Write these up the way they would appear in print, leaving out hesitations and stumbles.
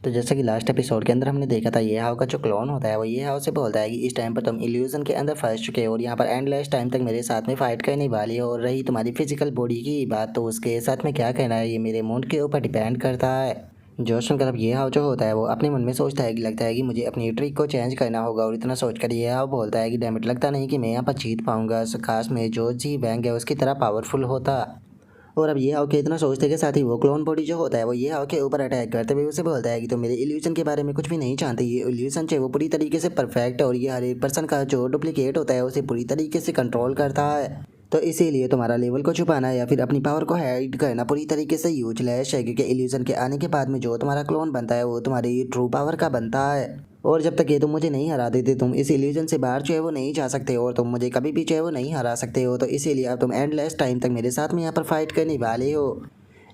तो जैसा कि लास्ट एपिसोड के अंदर हमने देखा था, ये हाउ का जो क्लोन होता है वो ये हाउ से बोलता है कि इस टाइम पर तुम इल्यूजन के अंदर फंस चुके हो और यहाँ पर एंडलेस टाइम तक मेरे साथ में फाइट करने वाली हो। और रही तुम्हारी फिजिकल बॉडी की बात, तो उसके साथ में क्या कहना है ये मेरे मूड के ऊपर डिपेंड करता है। जो सुनकर अब ये हाउ जो होता है वो अपने मन में सोचता है कि लगता है कि मुझे अपनी ट्रिक को चेंज करना होगा। और इतना सोचकर ये हाउ बोलता है कि डैमेट, लगता नहीं कि मैं यहाँ पर जीत पाऊंगा, खास में जो जी बैंक है उसकी तरह पावरफुल होता। और अब ये हाउ के इतना सोचते के साथ ही वो क्लोन बॉडी जो होता है वो ये हाउ के ऊपर अटैक करते हुए उसे बोलता है कि तुम मेरे इल्यूजन के बारे में कुछ भी नहीं जानते। ये इल्यूजन है वो पूरी तरीके से परफेक्ट है और ये हर एक पर्सन का जो डुप्लीकेट होता है उसे पूरी तरीके से कंट्रोल करता है। तो इसीलिए तुम्हारा लेवल को छुपाना या फिर अपनी पावर को हाइड करना पूरी तरीके से यूजलेस है, क्योंकि इल्यूजन के आने के बाद में जो तुम्हारा क्लोन बनता है वो तुम्हारी ट्रू पावर का बनता है। और जब तक ये तुम मुझे नहीं हरा देते, तुम इस इल्यूजन से बाहर जो है वो नहीं जा सकते और तुम मुझे कभी भी जो है वो नहीं हरा सकते हो। तो इसीलिए अब तुम एंडलेस टाइम तक मेरे साथ में यहाँ पर फाइट करने वाले हो।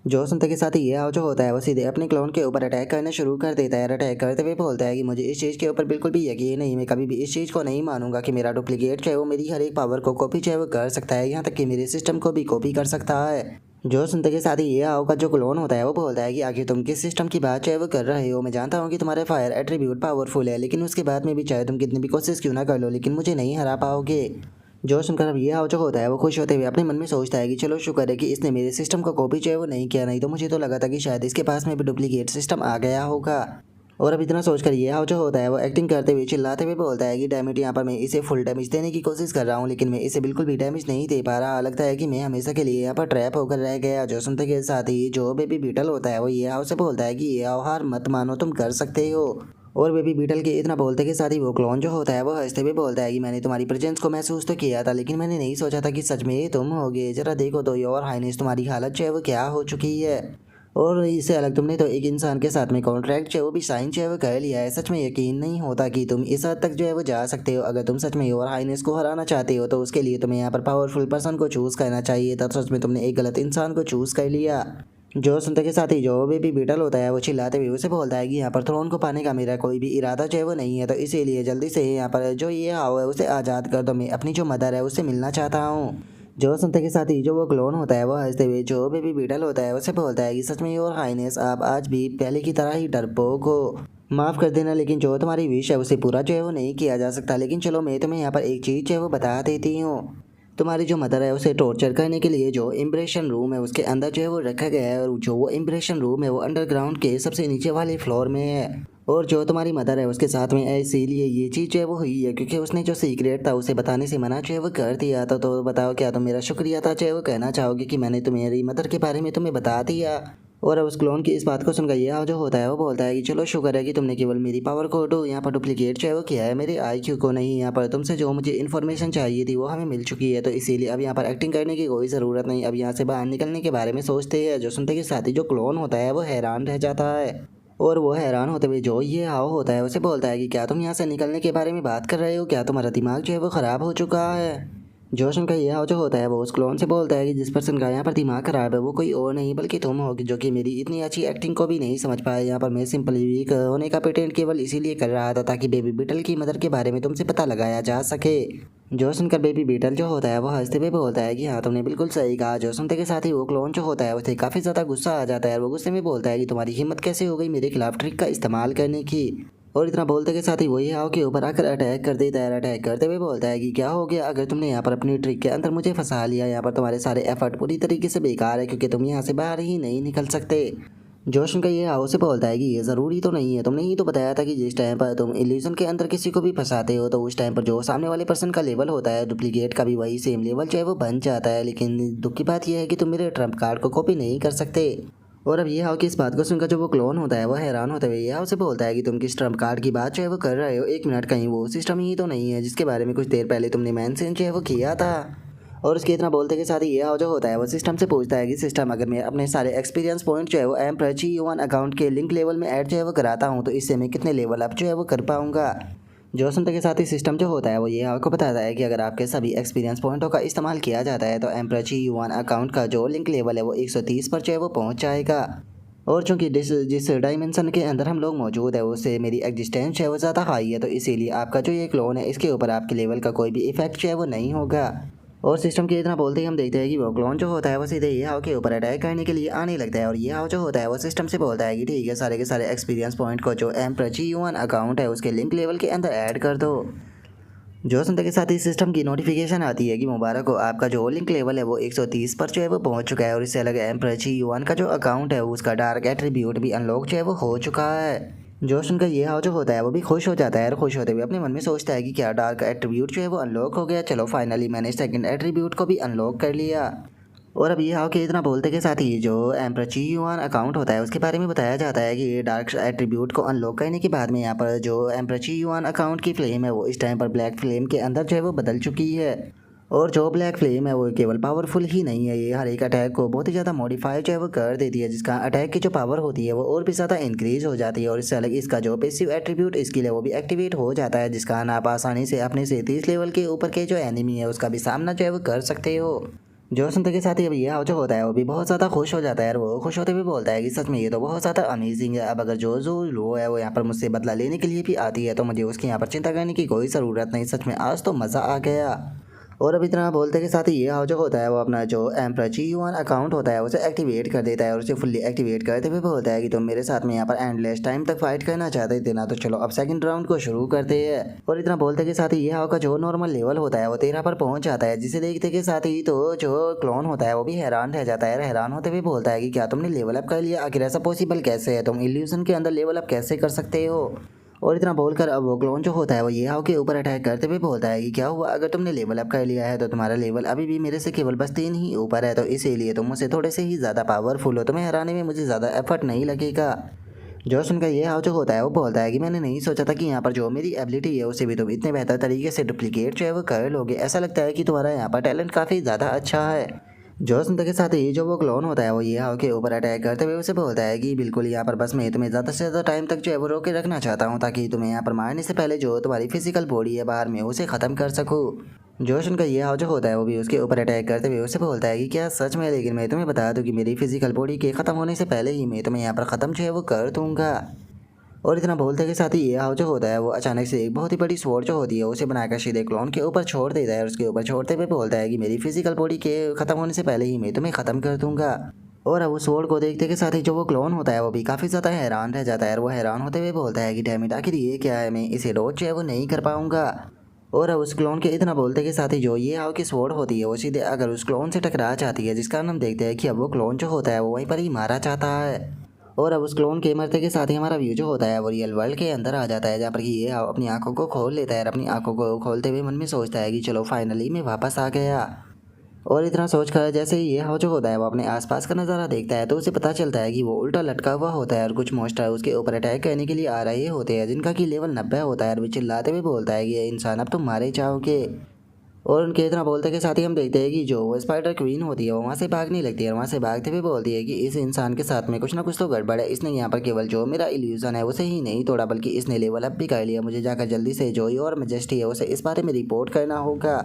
जो सुनते के साथ ही ये हाउ जो होता है वो सीधे अपने क्लोन के ऊपर अटैक करना शुरू कर देता है। अटैक करते हुए बोलता है कि मुझे इस चीज़ के ऊपर बिल्कुल भी यकीन नहीं, मैं कभी भी इस चीज़ को नहीं मानूंगा कि मेरा डुप्लीकेट जो है वो मेरी हर एक पावर को कॉपी जो है वो कर सकता है, यहाँ तक कि मेरे सिस्टम को भी कॉपी कर सकता है। जो सुनते के साथ ही ये हाउ का जो क्लोन होता है वो बोलता है कि आखिर तुम किस सिस्टम की बात चाहे वो कर रहे हो। मैं जानता हूँ कि तुम्हारे फायर एट्रीब्यूट पावरफुल है, लेकिन उसके बाद में भी चाहे तुम कितनी भी कोशिश क्यों ना कर लो, लेकिन मुझे नहीं हरा पाओगे। जो सुनकर अब ये हाउ जो होता है वो खुश होते हुए अपने मन में सोचता है कि चलो शुक्र है कि इसने मेरे सिस्टम को कॉपी जो है वो नहीं किया, नहीं तो मुझे तो लगा था कि शायद इसके पास में भी डुप्लीकेट सिस्टम आ गया होगा। और अब इतना सोचकर ये हाउ जो होता है वो एक्टिंग करते हुए चिल्लाते हुए बोलता है कि डैमेट, यहाँ पर मैं इसे फुल डैमेज देने की कोशिश कर रहा हूँ लेकिन मैं इसे बिल्कुल भी डैमेज नहीं दे पा रहा। लगता है कि मैं हमेशा के लिए यहाँ पर ट्रैप होकर रह गया। जो सुनते के साथ ही जो बेबी बीटल होता है वो ये हाउ से बोलता है कि ये हाउ हार मत मानो, तुम कर सकते हो। और बेबी बीटल के इतना बोलते के साथ ही वो क्लोन जो होता है वो हंसते हुए बोलता है कि मैंने तुम्हारी प्रेजेंस को महसूस तो किया था, लेकिन मैंने नहीं सोचा था कि सच में तुम होगे। जरा देखो तो योर हाइनेस, तुम्हारी हालत जो है वो क्या हो चुकी है। और इससे अलग तुमने तो एक इंसान के साथ में कॉन्ट्रैक्ट जो है वो भी साइन जो है वो कर लिया है। सच में यकीन नहीं होता कि तुम इस हद तक जो है वो जा सकते हो। अगर तुम सच में योर हाइनेस को हराना चाहते हो तो उसके लिए तुम्हें यहाँ पर पावरफुल पर्सन को चूज़ करना चाहिए था। सच में तुमने एक गलत इंसान को चूज़ कर लिया। जो सुनते के साथ ही जो बेबी बीटल होता है वो चिल्लाते हुए उसे बोलता है कि यहाँ पर थ्रोन को पाने का मेरा कोई भी इरादा जो है वो नहीं है, तो इसीलिए जल्दी से यहाँ पर जो ये हाउ है उसे आज़ाद कर दो। मैं अपनी जो मदर है उससे मिलना चाहता हूँ। जो सुनते के साथ ही जो वो क्लोन होता है वो हंसते हुए जो बेबी बीटल होता है उसे बोलता है कि सच में योर हाइनेस, आप आज भी पहले की तरह ही डरपोक हो। माफ़ कर देना, लेकिन जो तुम्हारी विश है उसे पूरा जो है वो नहीं किया जा सकता। लेकिन चलो मैं तुम्हें यहाँ पर एक चीज़ जो है वो बता देती हूँ। तुम्हारी जो मदर है उसे टॉर्चर करने के लिए जो इम्प्रेशन रूम है उसके अंदर जो है वो रखा गया है, और जो वो इम्प्रेशन रूम है वो अंडरग्राउंड के सबसे नीचे वाले फ्लोर में है। और जो तुम्हारी मदर है उसके साथ में है, इसीलिए ये चीज़ जो है वो हुई है, क्योंकि उसने जो सीक्रेट था उसे बताने से मना जो है वो कर दिया था। तो बताओ क्या तुम मेरा शुक्रिया था जो है वो कहना चाहोगे कि मैंने तुम्हारी मदर के बारे में तुम्हें बता दिया। और अब उस क्लोन की इस बात को सुनकर यह जो होता है वो बोलता है कि चलो शुक्र है कि तुमने केवल मेरी पावर को यहाँ पर डुप्लीकेट जो है वो किया है, मेरे आईक्यू को नहीं। यहाँ पर तुमसे जो मुझे इन्फॉर्मेशन चाहिए थी वो हमें मिल चुकी है, तो इसीलिए अब यहाँ पर एक्टिंग करने की कोई ज़रूरत नहीं। अब यहाँ से बाहर निकलने के बारे में सोचते हैं। जो सुनते के साथ ही जो क्लोन होता है वो हैरान रह जाता है। और वो हैरान होते हुए जो ये हाउ होता है उसे बोलता है कि क्या तुम यहाँ से निकलने के बारे में बात कर रहे हो, क्या तुम्हारा दिमाग जो है वो ख़राब हो चुका है। जोशन का यह जो होता है वो उस क्लोन से बोलता है कि जिस पर्सन का यहाँ पर दिमाग खराब है वो कोई और नहीं बल्कि तुम होगी, जो कि मेरी इतनी अच्छी एक्टिंग को भी नहीं समझ पाए। यहाँ पर मैं सिंपली वीक होने का प्रिटेंड केवल इसीलिए कर रहा था ताकि बेबी बीटल की मदर के बारे में तुमसे पता लगाया जा सके। जो सुनकर बेबी बीटल जो होता है वो हंसते हुए बोलता है कि हाँ तुमने बिल्कुल सही कहा। जो सुनते के साथ ही वो क्लोन जो होता है उसे काफ़ी ज़्यादा गुस्सा आ जाता है और वो गुस्से में बोलता है कि तुम्हारी हिम्मत कैसे हो गई मेरे खिलाफ ट्रिक का इस्तेमाल करने की। और इतना बोलते के साथ ही वही हाउ के ऊपर आकर अटैक कर देता है। अटैक करते हुए बोलता है कि क्या हो गया अगर तुमने यहाँ पर अपनी ट्रिक के अंदर मुझे फंसा लिया। यहाँ पर तुम्हारे सारे एफर्ट पूरी तरीके से बेकार है, क्योंकि तुम यहाँ से बाहर ही नहीं निकल सकते। जोशन का ये हाउ से बोलता है कि ये ज़रूरी तो नहीं है, तुमने ही तो बताया था कि जिस टाइम पर तुम इल्यूजन के अंदर किसी को भी फंसाते हो तो उस टाइम पर जो सामने वाले पर्सन का लेवल होता है डुप्लीकेट का भी वही सेम लेवल जो है वो बन जाता है। लेकिन दुख की बात यह है कि तुम मेरे ट्रम्प कार्ड को कॉपी नहीं कर सकते। और अब ये हाउ की इस बात को सुनकर जो वो क्लोन होता है वो हैरान होते हुए ये हाउ से बोलता है कि तुम किस ट्रम्प कार्ड की बात जो है वो कर रहे हो। एक मिनट, कहीं वो सिस्टम ही तो नहीं है जिसके बारे में कुछ देर पहले तुमने मेंशन जो है वो किया था। और उसके इतना बोलते के साथ ही ये हाउ जो होता है वो सिस्टम से पूछता है कि सिस्टम, अगर मैं अपने सारे एक्सपीरियंस पॉइंट जो है वो एम्पर G1 अकाउंट के लिंक लेवल में ऐड जो है वो कराता हूँ तो इससे मैं कितने लेवल अप जो है वो कर पाऊँगा। जो सुनते के साथ ही सिस्टम जो होता है वो ये आपको बताता है कि अगर आपके सभी एक्सपीरियंस पॉइंटों का इस्तेमाल किया जाता है तो एम्पर G1 अकाउंट का जो लिंक लेवल है वो 130 पर जो है वो पहुँच जाएगा। और चूंकि जिस डायमेंशन के अंदर हम लोग मौजूद है उससे मेरी एग्जिस्टेंस है वो ज़्यादा हाई है, तो इसीलिए आपका जो ये क्लोन है इसके ऊपर आपके लेवल का कोई भी इफेक्ट जो है वो नहीं होगा। और सिस्टम के इतना बोलते ही हम देखते हैं कि वो क्लोन जो होता है वो सीधे ये हाउ के ऊपर अटैक करने के लिए आने लगता है। और ये हाउ जो होता है वो सिस्टम से बोलता है कि ठीक है, सारे के सारे एक्सपीरियंस पॉइंट को जो एम्पर G1 अकाउंट है उसके लिंक लेवल के अंदर ऐड कर दो। जो सुनते के साथ ही सिस्टम की नोटिफिकेशन आती है कि मुबारक हो, आपका जो लिंक लेवल है वो 130 पर जो है वो पहुंच चुका है। और इससे अलग एम्पर G1 का जो अकाउंट है उसका डार्क एट्रीब्यूट भी अनलॉक जो है वो हो चुका है। जो सुनकर ये हाउ जो होता है वो भी खुश हो जाता है और खुश होते हुए अपने मन में सोचता है कि क्या डार्क एट्रीब्यूट जो है वो अनलॉक हो गया, चलो फाइनली मैंने सेकंड एट्रीब्यूट को भी अनलॉक कर लिया। और अब ये हाउ के इतना बोलते के साथ ही जो एम्पर G1 अकाउंट होता है उसके बारे में बताया जाता है कि ये डार्क एट्रीब्यूट को अनलॉक करने के बाद में यहाँ पर जो एम्पर G1 अकाउंट की फ्लेम है वो इस टाइम पर ब्लैक फ्लेम के अंदर जो है वो बदल चुकी है। और जो ब्लैक फ्लेम है वो केवल पावरफुल ही नहीं है, ये हर एक अटैक को बहुत ही ज़्यादा मॉडिफाई जो है वो कर देती है, जिसका अटैक की जो पावर होती है वो और भी ज़्यादा इंक्रीज हो जाती है। और इससे अलग इसका जो पैसिव एट्रीब्यूट स्किल है वो भी एक्टिवेट हो जाता है, जिसका आप आसानी से अपने से 30 लेवल के ऊपर के जो एनिमी है उसका भी सामना जो है वो कर सकते हो। जो सुनते के साथ ही अब ये हाउ जो होता है वो भी बहुत ज़्यादा खुश हो जाता है और वो खुश होते हुए बोलता है कि सच में ये तो बहुत ज़्यादा अमेजिंग है। अब अगर जो जो लो है वो यहाँ पर मुझसे बदला लेने के लिए भी आती है तो मुझे उसकी यहाँ पर चिंता करने की कोई ज़रूरत नहीं, सच में आज तो मज़ा आ गया। और अब इतना बोलते के साथ ही ये हाउ जो होता है वो अपना जो एम्पर G1 अकाउंट होता है उसे एक्टिवेट कर देता है। और उसे फुल्ली एक्टिवेट करते हुए बोलता है कि तुम मेरे साथ में यहाँ पर एंडलेस टाइम तक फाइट करना चाहते थे ना, तो चलो अब सेकंड राउंड को शुरू करते हैं। और इतना बोलते के साथ ही ये हाउ का जो नॉर्मल लेवल होता है वो 13 पर पहुंच जाता है, जिसे देखते के साथ ही तो जो क्लोन होता है वो भी हैरान रह जाता है। हैरान होते हुए बोलता है कि क्या तुमने लेवल अप कर लिया, आखिर ऐसा पॉसिबल कैसे है, तुम इल्यूजन के अंदर लेवल अप कैसे कर सकते हो। और इतना बोलकर अब वो क्लोन जो होता है वो ये हाउ के ऊपर अटैक करते हुए बोलता है कि क्या हुआ, अगर तुमने लेवल अप कर लिया है तो तुम्हारा लेवल अभी भी मेरे से केवल बस 3 ही ऊपर है, तो इसीलिए तुम मुझसे थोड़े से ही ज़्यादा पावरफुल हो, तुम्हें हराने में मुझे ज़्यादा एफर्ट नहीं लगेगा। जो सुनकर ये हाउ जो होता है वो बोलता है कि मैंने नहीं सोचा था कि यहाँ पर जो मेरी एबिलिटी है उसे भी तुम इतने बेहतर तरीके से डुप्लीकेट जो है वो कर लोगे, ऐसा लगता है कि तुम्हारा यहाँ पर टैलेंट काफ़ी ज़्यादा अच्छा है। जो सुनते के साथ ही जो वो क्लोन होता है वो ये हाउ के ऊपर अटैक करते हुए उसे बोलता है कि बिल्कुल यहाँ पर बस मैं तुम्हें ज़्यादा से ज़्यादा टाइम तक जो है वो रोक के रखना चाहता हूँ, ताकि तुम्हें यहाँ पर मारने से पहले जो तुम्हारी फिजिकल बॉडी है बाहर में उसे ख़त्म कर सकूँ। जो सुनकर ये हाउ जो होता है वो भी उसके ऊपर अटैक करते हुए उसे बोलता है कि क्या सच में, लेकिन मैं तुम्हें बता दूँ कि मेरी फिजिकल बॉडी के ख़त्म होने से पहले ही मैं तुम्हें यहाँ पर ख़त्म जो है वो कर दूँगा। और इतना बोलते के साथ ही ये हाउ जो होता है वो अचानक से एक बहुत ही बड़ी स्वॉर्ड जो होती है उसे बनाकर सीधे क्लोन के ऊपर छोड़ देता है। और उसके ऊपर छोड़ते हुए बोलता है कि मेरी फिजिकल बॉडी के ख़त्म होने से पहले ही मैं तुम्हें ख़त्म कर दूंगा। और अब उस स्वॉर्ड को देखते के साथ ही जो वो क्लोन होता है वो भी काफ़ी ज़्यादा हैरान रह जाता है और वो हैरान होते हुए बोलता है कि डैम इट, आखिर ये क्या है, मैं इसे रोज जो है वो नहीं कर पाऊंगा। और अब उस क्लोन के इतना बोलते के साथ ही जो ये हाउ की स्वॉर्ड होती है वो सीधे अगर उस क्लोन से टकरा जाती है, जिस कारण हम देखते हैं कि अब वो क्लोन जो होता है वो वहीं पर ही मारा जाता है। और अब उस क्लोन के मरते के साथ ही हमारा व्यू जो होता है वो रियल वर्ल्ड के अंदर आ जाता है, जहाँ पर कि ये अपनी आंखों को खोल लेता है और अपनी आंखों को खोलते हुए मन में सोचता है कि चलो फाइनली मैं वापस आ गया। और इतना सोचकर जैसे ही ये हाउ जो होता है वो अपने आसपास का नज़ारा देखता है तो उसे पता चलता है कि वो उल्टा लटका हुआ होता है और कुछ मोस्टर उसके ऊपर अटैक करने के लिए आ रहे होते हैं, जिनका कि लेवल 90 होता है। और वो चिल्लाते हुए बोलता है कि ये इंसान अब तुम मारे जाओगे। और उनके इतना बोलते के साथ ही हम देखते हैं कि जो वो स्पाइडर क्वीन होती है वो वहाँ से भागने लगती है और वहाँ से भागते हुए बोलती है कि इस इंसान के साथ में कुछ ना कुछ तो गड़बड़ है, इसने यहाँ पर केवल जो मेरा इल्यूजन है उसे ही नहीं तोड़ा बल्कि इसने लेवल अप भी कर लिया, मुझे जाकर जल्दी से जोई और मेजेस्टी है उसे इस बारे में रिपोर्ट करना होगा।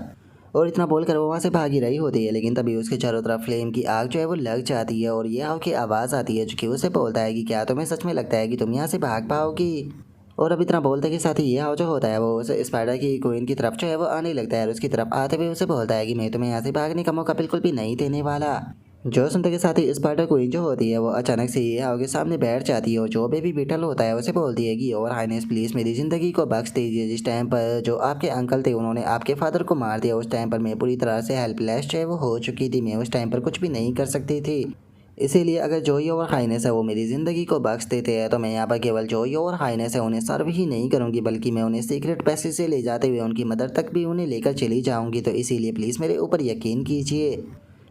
और इतना बोलकर वो वहाँ से भागी रही होती है, लेकिन तभी उसके चारों तरफ फ्लेम की आग जो है वो लग जाती है और ये हाउ की आवाज़ आती है जो कि उसे बोलता है कि क्या तुम्हें सच में लगता है कि तुम यहाँ से भाग पाओगी। और अब इतना बोलते के साथ ही ये हाउ जो होता है वो उसे स्पाइडर की क्वीन की तरफ जो है वो आने लगता है और उसकी तरफ आते हुए उसे बोलता है कि मैं तुम्हें यहाँ से भागने का मौका बिल्कुल भी नहीं देने वाला। जो सुनते के साथ ही स्पाइडर क्वीन जो होती है वो अचानक से ये हाउ के सामने बैठ जाती है और जो बेबी बीटल होता है उसे बोलती है कि और हाइनेस प्लीज़ मेरी ज़िंदगी को बख्श दीजिए, जिस टाइम पर जो आपके अंकल थे उन्होंने आपके फादर को मार दिया उस टाइम पर मैं पूरी तरह से हेल्पलेस जो है वो हो चुकी थी, मैं उस टाइम पर कुछ भी नहीं कर सकती थी। इसीलिए अगर जोई और हाइनेस है वो मेरी ज़िंदगी को बख्श देते हैं तो मैं यहाँ पर केवल जोई और हाइनेस है उन्हें सर्व ही नहीं करूँगी, बल्कि मैं उन्हें सीक्रेट पैसेज से ले जाते हुए उनकी मदर तक भी उन्हें लेकर चली जाऊँगी, तो इसीलिए प्लीज़ मेरे ऊपर यकीन कीजिए।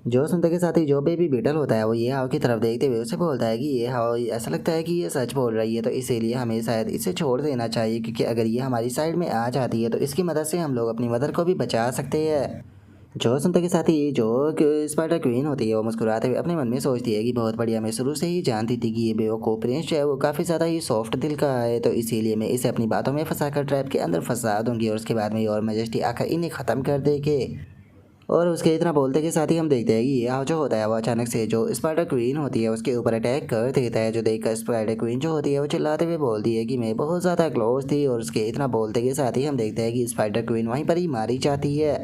जो सुनते के साथ ही जो बेबी बीटल होता है वो ये हाउ की तरफ देखते हुए उसे बोलता है कि ये हाउ ऐसा लगता है कि ये सच बोल रही है, तो इसीलिए हमें शायद इसे छोड़ देना चाहिए, क्योंकि अगर ये हमारी साइड में आ जाती है तो इसकी मदद से हम लोग अपनी मदर को भी बचा सकते हैं। जो सुनते के साथ ही जो स्पाइडर क्वीन होती है वो मुस्कुराते हुए अपने मन में सोचती है कि बहुत बढ़िया, मैं शुरू से ही जानती थी कि ये बेवकूफ़ प्रिंस जो है वो काफ़ी ज़्यादा ही सॉफ्ट दिल का है, तो इसीलिए मैं इसे अपनी बातों में फंसा कर ट्रैप के अंदर फंसा दूंगी और उसके बाद में और मेजेस्टी आकर इन्हें ख़त्म कर देगी। और उसके इतना बोलते के साथ ही हम देखते हैं कि ये हाउ जो होता है वो अचानक से जो स्पाइडर क्वीन होती है उसके ऊपर अटैक कर देता है, जो देखकर स्पाइडर क्वीन जो होती है वो चिल्लाते हुए बोलती है कि मैं बहुत ज़्यादा क्लोज थी। और उसके इतना बोलते के साथ ही हम देखते हैं कि स्पाइडर क्वीन वहीं पर ही मारी जाती है।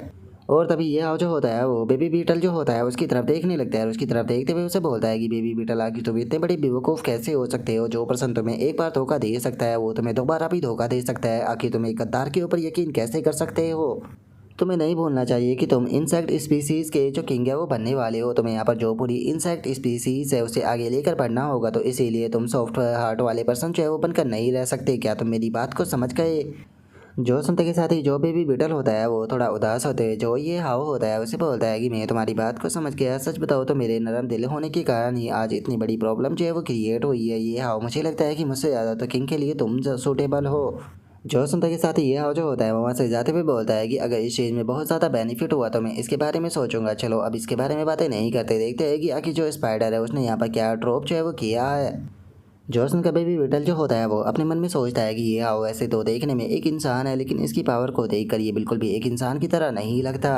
और तभी ये हाव जो होता है वो बेबी बीटल जो होता है उसकी तरफ देखने लगता है और उसकी तरफ देखते हुए उसे बोलता है कि बेबी बीटल आखिर तुम इतने बड़ी बेवकूफ़ कैसे हो सकते हो। जो पर्सन तुम्हें एक बार धोखा दे सकता है वो तुम्हें दोबारा भी धोखा दे सकता है। आखिर तुम एक गद्दार के ऊपर यकीन कैसे कर सकते हो। तुम्हें नहीं भूलना चाहिए कि तुम इंसेक्ट स्पीसीज़ के जो किंग है वो बनने वाले हो। तुम्हें यहाँ पर जो पूरी इंसेक्ट स्पीसीज़ है उसे आगे लेकर बढ़ना होगा। तो इसीलिए तुम सॉफ्ट हार्ट वाले पर्सन जो है वो बनकर नहीं रह सकते। क्या तुम मेरी बात को समझ गए। जो सुनते के साथ ही जो बेबी बीटल होता है वो थोड़ा उदास होते हैं। जो ये हाव होता है उसे बोलता है कि मैं तुम्हारी बात को समझ गया। सच बताओ तो मेरे नरम दिल होने के कारण ही आज इतनी बड़ी प्रॉब्लम जो है वो क्रिएट हुई है। ये हाव मुझे लगता है कि मुझसे ज़्यादा तो किंग के लिए तुम सूटेबल हो। जो सुनते के साथ ही ये हाव जो होता है वो वहाँ से जाते हुए बोलता है कि अगर इस चीज़ में बहुत ज़्यादा बेनिफिट हुआ तो मैं इसके बारे में सोचूंगा। चलो अब इसके बारे में बातें नहीं करते, देखते हैं कि आखिर जो स्पाइडर है उसने यहाँ पर क्या ड्रॉप जो है वो किया है। जॉसन का बेबी विटल जो होता है वो अपने मन में सोचता है कि ये हाव वैसे तो देखने में एक इंसान है लेकिन इसकी पावर को देखकर ये बिल्कुल भी एक इंसान की तरह नहीं लगता।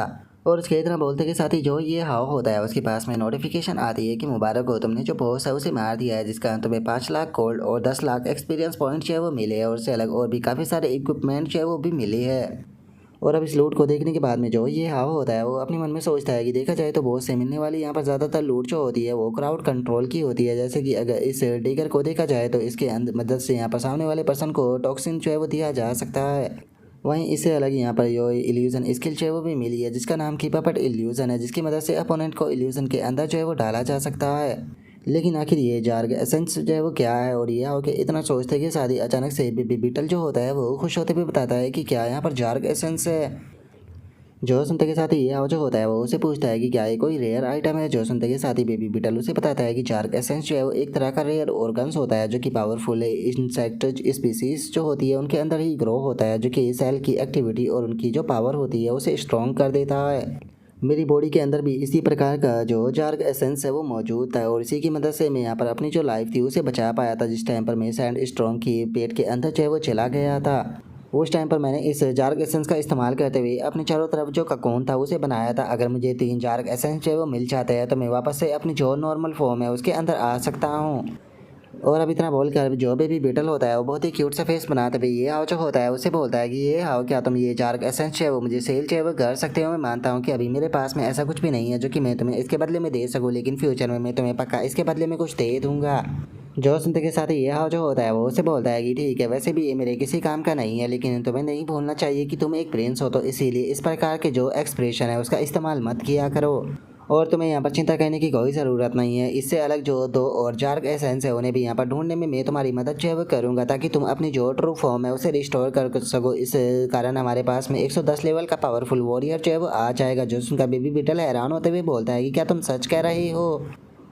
और उसके इतना बोलते के साथ ही जो ये हाव होता है उसके पास में नोटिफिकेशन आती है कि मुबारक हो, तुमने जो बॉस है उसे मार दिया है जिसका तुम्हें 5 लाख गोल्ड और 10 लाख एक्सपीरियंस पॉइंट जो है वो मिले हैं और उससे अलग और भी काफ़ी सारे इक्विपमेंट जो है वो भी मिले हैं। और अब इस लूट को देखने के बाद में जो ये हाव होता है वो अपने मन में सोचता है कि देखा जाए तो बॉस से मिलने वाली यहाँ पर ज़्यादातर लूट जो होती है वो क्राउड कंट्रोल की होती है। जैसे कि अगर इस डिगर को देखा जाए तो इसके मदद से यहाँ पर सामने वाले पर्सन को टॉक्सिन जो है वो दिया जा सकता है। वहीं इससे अलग यहाँ पर जो इल्यूजन स्किल जो है वो भी मिली है जिसका नाम की पपट इल्यूजन है, जिसकी मदद से अपोनेंट को इल्यूजन के अंदर जो है वो डाला जा सकता है। लेकिन आखिर ये जार्ग एसेंस जो है वो क्या है। और ये होके इतना सोचते कि शादी अचानक से बेबी बीटल जो होता है वो खुश होते हुए बताता है कि क्या यहाँ पर जार्ग एसेंस है। जो सुनते के साथ ही ये जो होता है वो उसे पूछता है कि क्या ये कोई रेयर आइटम है। जो सुनते के साथ ही बेबी बीटल उसे बताता है कि जार्क एसेंस जो है वो एक तरह का रेयर ऑर्गन्स होता है जो कि पावरफुल इंसेक्ट स्पीसीज जो होती है उनके अंदर ही ग्रो होता है, जो कि सेल की एक्टिविटी और उनकी जो पावर होती है उसे स्ट्रॉन्ग कर देता है। मेरी बॉडी के अंदर भी इसी प्रकार का जो जार्क एसेंस है वो मौजूद था और इसी की मदद से मैं यहाँ पर अपनी जो लाइफ थी उसे बचा पाया था जिस टाइम पर मैं सैंड स्ट्रॉन्ग की पेट के अंदर जो है वो चला गया था। उस टाइम पर मैंने इस जार्क एसेंस का इस्तेमाल करते हुए अपने चारों तरफ जो ककोन था उसे बनाया था। अगर मुझे 3 जार्क एसेंस जो है वो मिल जाते हैं तो मैं वापस से अपनी जो नॉर्मल फॉर्म है उसके अंदर आ सकता हूँ। और अब इतना बोल कर जो बेबी बीटल होता है वो बहुत ही क्यूट सा फेस बनाते हुए ये हाव जो होता है उसे बोलता है कि ये हाव क्या तुम ये जार्क एसेंस है वो मुझे सेल चाहिए वो कर सकते हो। मैं मानता हूँ कि अभी मेरे पास में ऐसा कुछ भी नहीं है जो कि मैं तुम्हें इसके बदले में दे सकूँ, लेकिन फ्यूचर में मैं तुम्हें पक्का इसके बदले में कुछ दे दूंगा। जो सुनते के साथ ही ये हाव जो होता है वो उसे बोलता है कि ठीक है, वैसे भी ये मेरे किसी काम का नहीं है लेकिन तुम्हें नहीं भूलना चाहिए कि तुम एक प्रिंस हो, तो इसीलिए इस प्रकार के जो एक्सप्रेशन है उसका इस्तेमाल मत किया करो। और तुम्हें यहाँ पर चिंता करने की कोई ज़रूरत नहीं है। इससे अलग जो 2 और जार्क एसेंस है उन्हें भी यहाँ पर ढूंढने में मैं तुम्हारी मदद जो है वो करूँगा ताकि तुम अपनी जो ट्रू फॉर्म है उसे रिस्टोर कर सको। इस कारण हमारे पास में 110 लेवल का पावरफुल वॉरियर जो है वो आ जाएगा। जो सुनकर बेबी बीटल हैरान होते हुए बोलता है कि क्या तुम सच कह रही हो।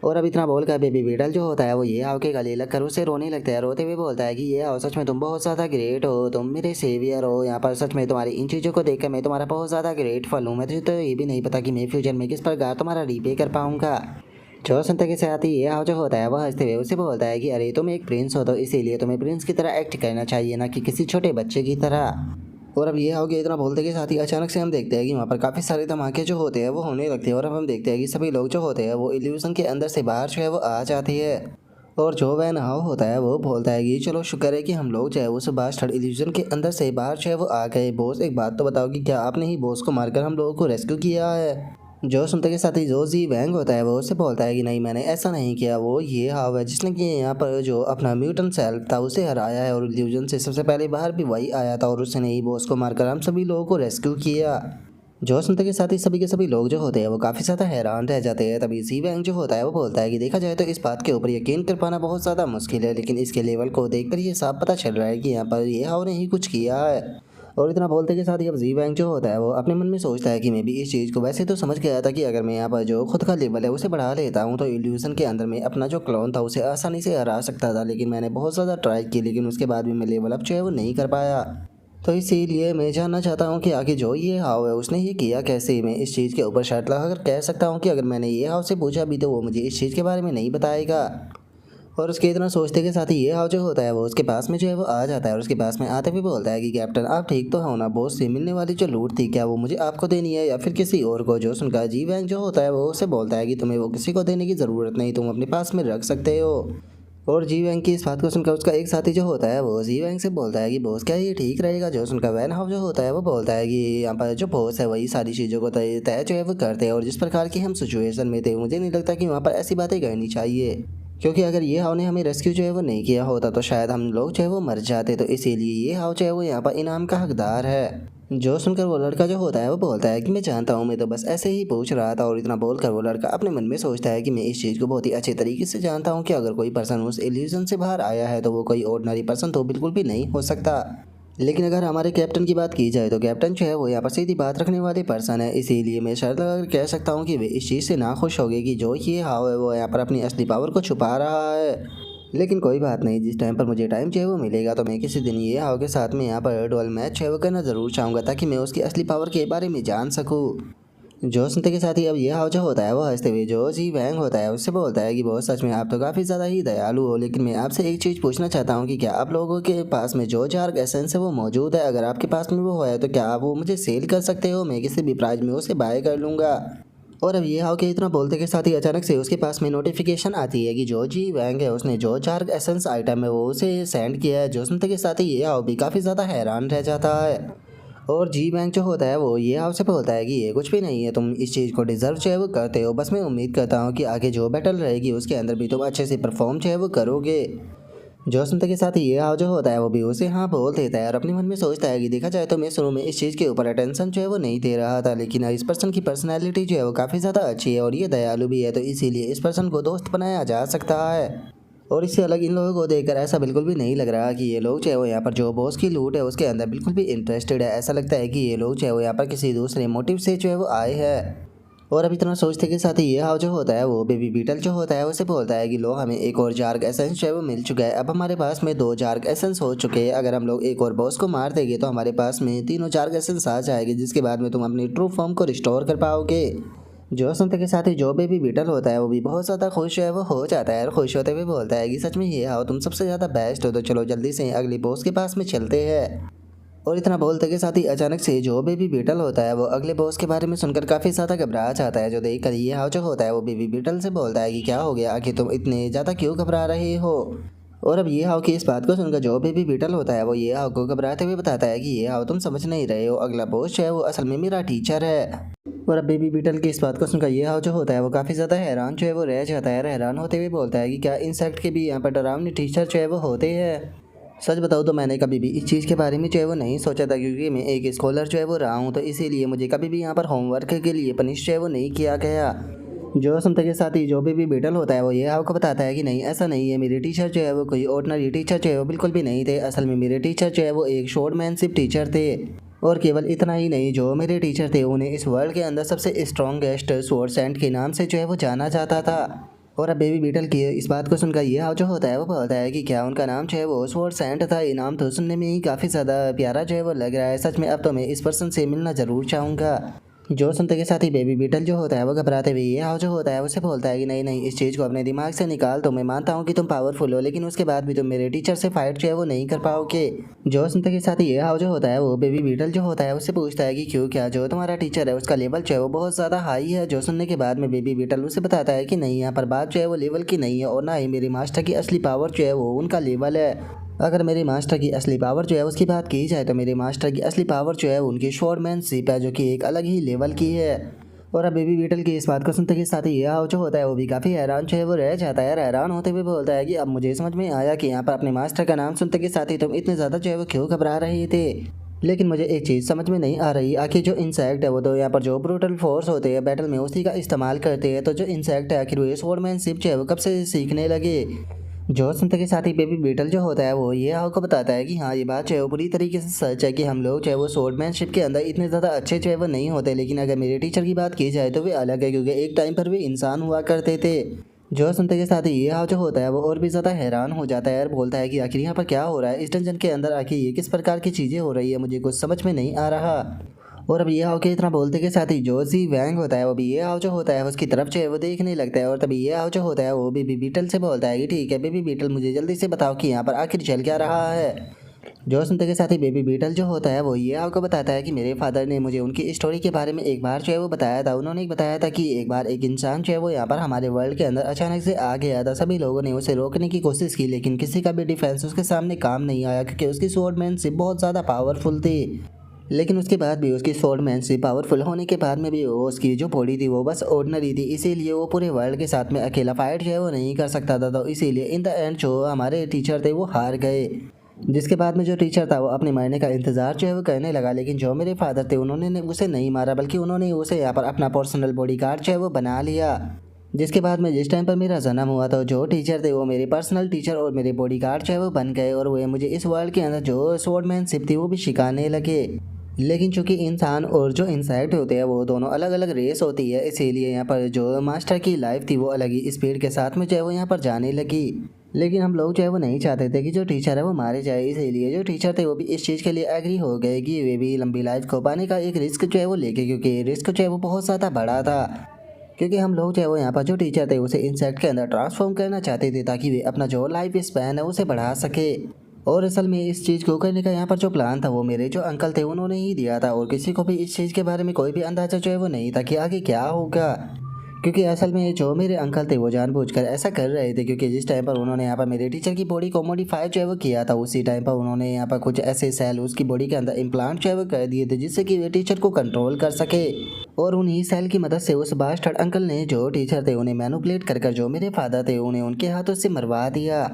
और अब इतना बोलकर बेबी बीटल जो होता है वो ये हाव के गले लग कर उसे रोने लगता है। रोते हुए बोलता है कि ये हाव सच में तुम बहुत ज़्यादा ग्रेट हो, तुम मेरे सेवियर हो। यहाँ पर सच में तुम्हारी इन चीज़ों को देखकर मैं तुम्हारा बहुत ज़्यादा ग्रेटफुल हूँ। मुझे तो ये भी नहीं पता कि मैं फ्यूचर में किस प्रकार तुम्हारा रीपे कर पाऊँगा। जो सुनते के साथ ही ये हाव जो होता है वह हंसते हुए उसे बोलता है कि अरे तुम एक प्रिंस हो तो इसीलिए तुम्हें प्रिंस की तरह एक्ट करना चाहिए, ना कि किसी छोटे बच्चे की तरह। और अब ये हो गया इतना बोलते के साथ ही अचानक से हम देखते हैं कि वहाँ पर काफ़ी सारे धमाके जो होते हैं वो होने लगते हैं। और अब हम देखते हैं कि सभी लोग जो होते हैं वो इल्यूजन के अंदर से बाहर जो है वो आ जाती है। और जो वह हाव होता है वो बोलता है कि चलो शुक्र है कि हम लोग जो है उस बास्टर्ड इल्यूजन के अंदर से बाहर जो है वो आ गए। बॉस एक बात तो बताओ कि क्या आपने ही बॉस को मारकर हम लोगों को रेस्क्यू किया है। जो सुनते के साथ ही जो जी वैंग होता है वो उससे बोलता है कि नहीं, मैंने ऐसा नहीं किया। वो ये हाव है जिसने कि यहाँ पर जो अपना म्यूटेंट सेल्फ था उसे हराया है और इल्यूजन से सबसे पहले बाहर भी वही आया था और उसने ही बॉस को मारकर हम सभी लोगों को रेस्क्यू किया। जो सुनते के साथ ही सभी के सभी लोग जो होते हैं वो काफ़ी ज़्यादा हैरान रह जाते हैं। तभी जी वैंग जो होता है वो बोलता है कि देखा जाए तो इस बात के ऊपर यकीन कर पाना बहुत ज़्यादा मुश्किल है, लेकिन इसके लेवल को देखकर ये साफ पता चल रहा है कि यहाँ पर ये हाव ने ही कुछ किया है। और इतना बोलते के साथ ही अब जी वैंग जो होता है वो अपने मन में सोचता है कि मैं भी इस चीज़ को वैसे तो समझ गया था कि अगर मैं यहाँ पर जो खुद का लेवल है उसे बढ़ा लेता हूँ तो इल्यूजन के अंदर में अपना जो क्लोन था उसे आसानी से हरा सकता था, लेकिन मैंने बहुत ज़्यादा ट्राई की लेकिन उसके बाद भी मैं लेवल अप जो है वो नहीं कर पाया। तो इसीलिए मैं जानना चाहता हूँ कि आखिर जो ये हाव है उसने ये किया कैसे। मैं इस चीज़ के ऊपर शर्त लगाकर कह सकता हूँ कि अगर मैंने ये हाव से पूछा भी तो वो मुझे इस चीज़ के बारे में नहीं बताएगा। और उसके इतना सोचते के साथ ही ये हाव जो होता है वो उसके पास में जो है वो आ जाता है और उसके पास में आते हुए बोलता है कि कैप्टन आप ठीक तो हो ना, बॉस से मिलने वाली जो लूट थी क्या वो मुझे आपको देनी है या फिर किसी और को। जो सुनकर जी वैंग जो होता है वो उसे बोलता है कि तुम्हें वो किसी को देने की ज़रूरत नहीं, तुम अपने पास में रख सकते हो। और जी वैंग की इस बात को सुनकर उसका एक साथी जो होता है वो जी वैंग से बोलता है कि बॉस क्या ये ठीक रहेगा। जो सुनकर वैन हाउ जो होता है वो बोलता है कि यहाँ पर जो बॉस है वही सारी चीज़ों को तय तय जो है वो करते हैं, और जिस प्रकार की हम सिचुएशन में थे मुझे नहीं लगता कि वहाँ पर ऐसी बातें करनी चाहिए, क्योंकि अगर ये हाव ने हमें रेस्क्यू जो है वो नहीं किया होता तो शायद हम लोग जो है वो मर जाते। तो इसीलिए ये हाव जो है वो यहाँ पर इनाम का हकदार है। जो सुनकर वो लड़का जो होता है वो बोलता है कि मैं जानता हूँ, मैं तो बस ऐसे ही पूछ रहा था। और इतना बोलकर वो लड़का अपने मन में सोचता है कि मैं इस चीज़ को बहुत ही अच्छे तरीके से जानता हूँ कि अगर कोई पर्सन उस इल्यूजन से बाहर आया है तो वो कोई ऑर्डिनरी पर्सन तो बिल्कुल भी नहीं हो सकता। लेकिन अगर हमारे कैप्टन की बात की जाए तो कैप्टन जो है वो यहाँ पर सीधी बात रखने वाले पर्सन है, इसीलिए मैं शर्त लगाकर कह सकता हूँ कि वे इस चीज़ से नाखुश होंगे कि जो ये हाव है वो यहाँ पर अपनी असली पावर को छुपा रहा है। लेकिन कोई बात नहीं, जिस टाइम पर मुझे टाइम चाहिए वो मिलेगा तो मैं किसी दिन ये हाव के साथ में यहाँ पर डुअल मैच है वो करना ज़रूर चाहूँगा, ताकि मैं उसकी असली पावर के बारे में जान सकूँ। जो सुनते के साथ ही अब ये हाव जो होता है वो हंसते हुए जो जी वैंग होता है उससे बोलता है कि बहुत सच में आप तो काफ़ी ज़्यादा ही दयालु हो, लेकिन मैं आपसे एक चीज़ पूछना चाहता हूँ कि क्या आप लोगों के पास में जो जार्क एसेंस है वो मौजूद है? अगर आपके पास में वो है तो क्या आप वो मुझे सेल कर सकते हो? मैं किसी भी प्राइस में उसे बाय कर लूँगा। और अब ये हाव के इतना बोलते के साथ ही अचानक से उसके पास में नोटिफिकेशन आती है कि जो जी वैंग है उसने जो चार एसेंस आइटम है वो उसे सेंड किया है। जो सुनते के साथ ही ये हाव भी काफ़ी ज़्यादा हैरान रह जाता है। और जी वैंग जो होता है वो ये हाव से बोलता है कि ये कुछ भी नहीं है, तुम इस चीज़ को डिजर्व जो है वो करते हो। बस मैं उम्मीद करता हूँ कि आगे जो बैटल रहेगी उसके अंदर भी तुम अच्छे से परफॉर्म जो है वो करोगे। जो सुनते के साथ ही ये हाव जो होता है वो भी उसे हाँ बोल देता है और अपने मन में सोचता है कि देखा जाए तो मैं शुरू में इस चीज़ के ऊपर अटेंशन जो है वो नहीं दे रहा था, लेकिन इस पर्सन की पर्सनैलिटी जो है वो काफ़ी ज़्यादा अच्छी है और ये दयालु भी है, तो इसीलिए इस पर्सन को दोस्त बनाया जा सकता है। और इससे अलग इन लोगों को देखकर ऐसा बिल्कुल भी नहीं लग रहा कि ये लोग जो है वो यहाँ पर जो बॉस की लूट है उसके अंदर बिल्कुल भी इंटरेस्टेड है। ऐसा लगता है कि ये लोग जो है वो यहाँ पर किसी दूसरे मोटिव से जो है वो आए हैं। और अब इतना सोचते के साथ ही ये हाव जो होता है वो बेबी बीटल जो होता है उसे बोलता है कि लो हमें एक और जार्क एसेंस जो है वो मिल चुका है। अब हमारे पास में 2 जार्क एसेंस हो चुके हैं। अगर हम लोग एक और बॉस को मार देंगे तो हमारे पास में तीनों जार्क एसेंस आ जाएंगे, जिसके बाद में तुम अपनी ट्रू फॉर्म को रिस्टोर कर पाओगे। जो सुनते के साथ ही जो बेबी बीटल होता है वो भी बहुत ज़्यादा खुश है वो हो जाता है और खुश होते हुए बोलता है कि सच में ये हाव तुम सबसे ज़्यादा बेस्ट हो, तो चलो जल्दी से अगली बॉस के पास में चलते हैं। और इतना बोलते के साथ ही अचानक से जो बेबी बीटल होता है वो अगले बॉस के बारे में सुनकर काफ़ी ज़्यादा घबरा जाता है। जो देख कर ये हाव जो होता है वो बेबी बीटल से बोलता है कि क्या हो गया, आखिर तुम इतने ज़्यादा क्यों घबरा रहे हो? और अब ये हाव की इस बात को सुनकर जो बेबी बीटल होता है वो ये हाव को घबराते हुए बताता है कि ये हाव तुम समझ नहीं रहे हो, अगला बॉस जो है वो असल में मेरा टीचर है। और अब बेबी बीटल की इस बात को सुनकर ये हाव जो होता है वो काफ़ी ज़्यादा हैरान जो है वो रह जाता है और हैरान होते हुए बोलता है कि क्या इंसेक्ट के भी यहाँ पर डरावनी टीचर जो है वो होते हैं? सच बताऊँ तो मैंने कभी भी इस चीज़ के बारे में जो है वो नहीं सोचा था, क्योंकि मैं एक स्कॉलर जो है वो रहा हूँ, तो इसीलिए मुझे कभी भी यहाँ पर होमवर्क के लिए पनिश जो है वो नहीं किया गया। जो सुनते के साथ ही जो भी बीटल होता है वो ये आपको बताता है कि नहीं ऐसा नहीं है, मेरे टीचर जो है वो कोई ऑर्डिनरी टीचर जो है वो बिल्कुल भी नहीं थे। असल में मेरे टीचर जो है वो एक शॉर्टमैनशिप टीचर थे। और केवल इतना ही नहीं, जो मेरे टीचर थे उन्हें इस वर्ल्ड के अंदर सबसे स्ट्रॉन्गेस्ट स्वॉर्ड सैंड के नाम से जो है वो जाना जाता था। और अब बेबी बीटल की इस बात को सुनकर ये हाव जो होता है वो बोलता है कि क्या उनका नाम जो है वो स्वॉर्ड सैंड था? ये नाम तो सुनने में ही काफ़ी ज़्यादा प्यारा जो है वो लग रहा है। सच में अब तो मैं इस पर्सन से मिलना ज़रूर चाहूँगा। जो सुनते के साथ ही बेबी बीटल जो होता है वो घबराते हुए ये हाव जो होता है उसे बोलता है कि नहीं नहीं, इस चीज़ को अपने दिमाग से निकाल दो। मैं मानता हूँ कि तुम पावरफुल हो, लेकिन उसके बाद भी तुम मेरे टीचर से फाइट जो है वो नहीं कर पाओगे। जो सुनते के साथ ही ये हाव जो होता है वो बेबी बीटल जो होता है उससे पूछता है कि क्यों, क्या जो तुम्हारा टीचर है उसका लेवल जो है वो बहुत ज़्यादा हाई है? जो सुनने के बाद में बेबी बीटल उसे बताता है कि नहीं, यहाँ पर बात जो है वो लेवल की नहीं है और ना ही मेरे मास्टर की असली पावर जो है वो उनका लेवल है। अगर मेरे मास्टर की असली पावर जो है उसकी बात की जाए तो मेरे मास्टर की असली पावर जो है उनकी शॉर्टमैनशिप है, जो कि एक अलग ही लेवल की है। और अब बेबी बीटल की इस बात को सुनते के साथ ही ये हाव जो होता है वो भी काफ़ी हैरान जो है वो रह जाता है और हैरान होते हुए बोलता है कि अब मुझे समझ में आया कि यहाँ पर अपने मास्टर का नाम सुनते के साथ ही तुम इतने ज़्यादा जो है वो क्यों घबरा रहे थे। लेकिन मुझे एक चीज़ समझ में नहीं आ रही, आखिर जो इंसेक्ट है वो तो यहाँ पर जो ब्रूटल फोर्स होते हैं बैटल में उसी का इस्तेमाल करते हैं, तो जो इंसेक्ट है आखिर वो स्वॉर्डमैनशिप जो है वो कब से सीखने लगे? जो सुनते के साथ ही बेबी बीटल जो होता है वो ये आपको बताता है कि हाँ ये बात जो है वो पूरी तरीके से सच है कि हम लोग जो है वो स्वॉर्डमैनशिप के अंदर इतने ज़्यादा अच्छे जो है वो नहीं होते, लेकिन अगर मेरे टीचर की बात की जाए तो वे अलग है, क्योंकि एक टाइम पर वे इंसान हुआ करते थे। जो सुनते के साथ ही ये हाव जो होता है वो और भी ज़्यादा हैरान हो जाता है और बोलता है कि आखिर यहाँ पर क्या हो रहा है, इस डंजन के अंदर आखिर ये किस प्रकार की चीज़ें हो रही है, मुझे कुछ समझ में नहीं आ रहा। और अब ये हाव के इतना बोलते के साथ ही जो जी वैंग होता है वो भी ये हाव जो होता है उसकी तरफ जो है वो देखने लगता है। और तभी ये हाव जो होता है वो बेबी बीटल से बोलता है कि ठीक है बेबी बीटल, मुझे जल्दी से बताओ कि यहाँ पर आखिर चल क्या रहा है। जो सुनते के साथ ही बेबी बीटल जो होता है वो ये आपको बताता है कि मेरे फादर ने मुझे उनकी स्टोरी के बारे में एक बार जो है वो बताया था। उन्होंने बताया था कि एक बार एक इंसान जो है वो यहाँ पर हमारे वर्ल्ड के अंदर अचानक से आ गया था। सभी लोगों ने उसे रोकने की कोशिश की लेकिन किसी का भी डिफेंस उसके सामने काम नहीं आया क्योंकि उसकी स्वॉर्डमैनशिप बहुत ज़्यादा पावरफुल थी। लेकिन उसके बाद भी उसकी स्वॉर्डमैनशिप पावरफुल होने के बाद में भी वो उसकी जो बॉडी थी वो बस ऑर्डिनरी थी, इसीलिए वो पूरे वर्ल्ड के साथ में अकेला फाइट जो है वो नहीं कर सकता था। तो इसीलिए इन द एंड जो हमारे टीचर थे वो हार गए। जिसके बाद में जो टीचर था वो अपने मरने का इंतज़ार जो है वो करने लगा, लेकिन जो मेरे फादर थे उन्होंने उसे नहीं मारा बल्कि उन्होंने उसे यहाँ पर अपना पर्सनल बॉडीगार्ड जो है वो बना लिया। जिसके बाद में जिस टाइम पर मेरा जन्म हुआ तो जो टीचर थे वो मेरे पर्सनल टीचर और मेरे बॉडीगार्ड जो है वो बन गए और वे मुझे इस वर्ल्ड के अंदर जो स्वॉर्डमैनशिप थी वो भी सिखाने लगे। लेकिन चूंकि इंसान और जो इंसेक्ट होते हैं वो दोनों अलग अलग रेस होती है, इसीलिए यहाँ पर जो मास्टर की लाइफ थी वो अलग ही स्पीड के साथ में जो है वो यहाँ पर जाने लगी। लेकिन हम लोग जो है वो नहीं चाहते थे कि जो टीचर है वो मारे जाए, इसीलिए जो टीचर थे वो भी इस चीज़ के लिए एग्री हो गए कि वे भी लंबी लाइफ को पाने का एक रिस्क जो है वो लेके, क्योंकि रिस्क जो है वो बहुत ज़्यादा बड़ा था। क्योंकि हम लोग जो है वो यहाँ पर जो टीचर थे उसे इंसेक्ट के अंदर ट्रांसफॉर्म करना चाहते थे ताकि वे अपना जो लाइफ स्पैन है उसे बढ़ा सके। और असल में इस चीज़ को करने का यहाँ पर जो प्लान था वो मेरे जो अंकल थे उन्होंने ही दिया था और किसी को भी इस चीज़ के बारे में कोई भी अंदाजा जो है वो नहीं था कि आगे क्या होगा। क्योंकि असल में जो मेरे अंकल थे वो जानबूझकर ऐसा कर रहे थे क्योंकि जिस टाइम पर उन्होंने यहाँ पर मेरे टीचर की बॉडी को मॉडिफाई जो है वो किया था उसी टाइम पर उन्होंने यहाँ पर कुछ ऐसे सेल उसकी बॉडी के अंदर इम्प्लांट जो है वो कर दिए थे जिससे कि वे टीचर को कंट्रोल कर सके। और उन्हीं सेल की मदद से उस बास्टर्ड अंकल ने जो टीचर थे उन्हें मैनिपुलेट कर कर जो मेरे फादर थे उन्हें उनके हाथों से मरवा दिया।